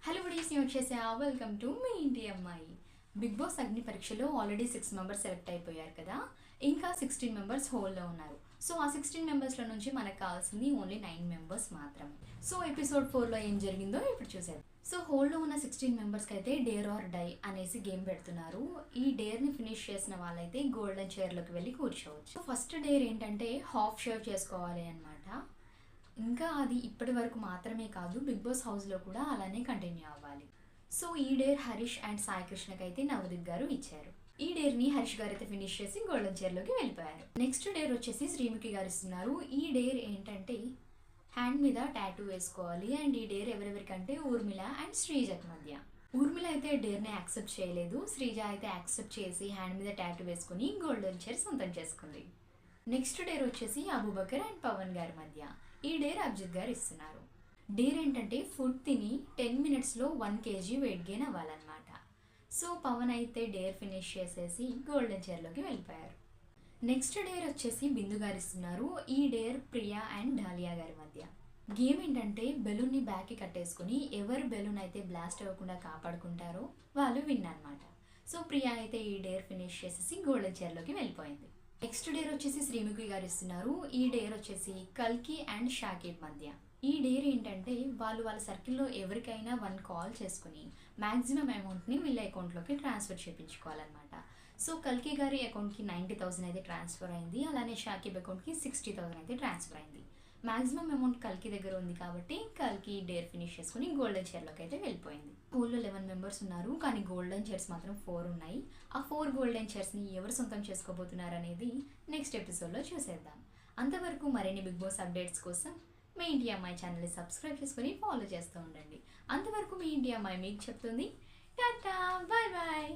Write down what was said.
Hello buddies నేను వచ్చేసా welcome to me ఇంటి అమ్మాయి. బిగ్ బాస్ అగ్ని పరీక్షలో ఆల్రెడీ 6 మెంబర్స్ సెలెక్ట్ అయిపోయారు కదా, ఇంకా 16 మెంబర్స్ హోల్డ్లో ఉన్నారు. సో ఆ 16 మెంబర్స్లో నుంచి మనకు కావాల్సింది ఓన్లీ 9 మెంబర్స్ మాత్రమే. సో ఎపిసోడ్ 4లో ఏం జరిగిందో ఇప్పుడు చూసేద్దాం. సో హోల్డ్లో ఉన్న 16 మెంబర్స్కి అయితే డేర్ ఆర్ డై అనేసి గేమ్ పెడుతున్నారు. ఈ డేర్ని ఫినిష్ చేసిన వాళ్ళైతే గోల్డెన్ చైర్లోకి వెళ్ళి కూర్చోవచ్చు. ఫస్ట్ డేర్ ఏంటంటే హాఫ్ షేవ్ చేసుకోవాలి అనమాట. ఇంకా అది ఇప్పటి వరకు మాత్రమే కాదు, బిగ్ బాస్ హౌస్లో కూడా అలానే కంటిన్యూ అవ్వాలి. సో ఈ డేర్ హరీష్ అండ్ సాయి కృష్ణకి అయితే నవదీప్ గారు ఇచ్చారు. ఈ డేర్ని హరీష్ గారు అయితే ఫినిష్ చేసి గోల్డెన్ చైర్లోకి వెళ్ళిపోయారు. నెక్స్ట్ డేర్ వచ్చేసి శ్రీముఖి గారు ఇస్తున్నారు. ఈ డేర్ ఏంటంటే హ్యాండ్ మీద టాటూ వేసుకోవాలి. అండ్ ఈ డేర్ ఎవరెవరికంటే ఊర్మిళ అండ్ శ్రీజకి మధ్య. ఊర్మిళ అయితే డేర్ని యాక్సెప్ట్ చేయలేదు, శ్రీజ అయితే యాక్సెప్ట్ చేసి హ్యాండ్ మీద టాటూ వేసుకుని గోల్డెన్ చైర్ సొంతం చేసుకుంది. నెక్స్ట్ డేర్ వచ్చేసి అబూబకర్ అండ్ పవన్ గారి మధ్య. ఈ డేర్ అభిజిత్ గారు ఇస్తున్నారు. డేర్ ఏంటంటే ఫుడ్ తిని 10 మినిట్స్లో 1 kg వెయిట్ గెయిన్ అవ్వాలన్నమాట. సో పవన్ అయితే డేర్ ఫినిష్ చేసేసి గోల్డెన్ చైర్లోకి వెళ్ళిపోయారు. నెక్స్ట్ డేర్ వచ్చేసి బిందు గారు ఇస్తున్నారు. ఈ డేర్ ప్రియా అండ్ డాలియా గారి మధ్య. గేమ్ ఏంటంటే బెలూన్ని బ్యాక్కి కట్టేసుకుని ఎవరు బెలూన్ అయితే బ్లాస్ట్ అవ్వకుండా కాపాడుకుంటారో వాళ్ళు విన్ అనమాట. సో ప్రియా అయితే ఈ డేర్ ఫినిష్ చేసేసి గోల్డెన్ చైర్లోకి వెళ్ళిపోయింది. నెక్స్ట్ డేర్ వచ్చేసి శ్రీముఖి గారు ఇస్తున్నారు. ఈ డేర్ వచ్చేసి కల్కి అండ్ షాకిబ్ మధ్య. ఈ డేర్ ఏంటంటే వాళ్ళ సర్కిల్లో ఎవరికైనా 1 కాల్ చేసుకుని మ్యాక్సిమం అమౌంట్ని వీళ్ళ అకౌంట్లోకి ట్రాన్స్ఫర్ చేయించుకోవాలన్నమాట. సో కల్కి గారి అకౌంట్కి 90,000 అయితే ట్రాన్స్ఫర్ అయింది, అలానే షాకిబ్ అకౌంట్కి 60,000 అయితే ట్రాన్స్ఫర్ అయింది. మ్యాక్సిమం అమౌంట్ కల్కి దగ్గర ఉంది కాబట్టి కల్కి డేర్ ఫినిష్ చేసుకుని గోల్డెన్ చైర్లోకి అయితే వెళ్ళిపోయింది. పూల్లో 11 మెంబర్స్ ఉన్నారు, కానీ గోల్డెన్ చైర్స్ మాత్రం 4 ఉన్నాయి. ఆ 4 గోల్డెన్ చైర్స్ని ఎవరు సొంతం చేసుకోబోతున్నారు అనేది నెక్స్ట్ ఎపిసోడ్లో చూసేద్దాం. అంతవరకు మరిన్ని బిగ్ బాస్ అప్డేట్స్ కోసం మీ ఇంటి అమ్మాయి ఛానల్ని సబ్స్క్రైబ్ చేసుకుని ఫాలో చేస్తూ ఉండండి. అంతవరకు మీ ఇంటి అమ్మాయి మీకు చెప్తుంది టాటా, బాయ్ బాయ్.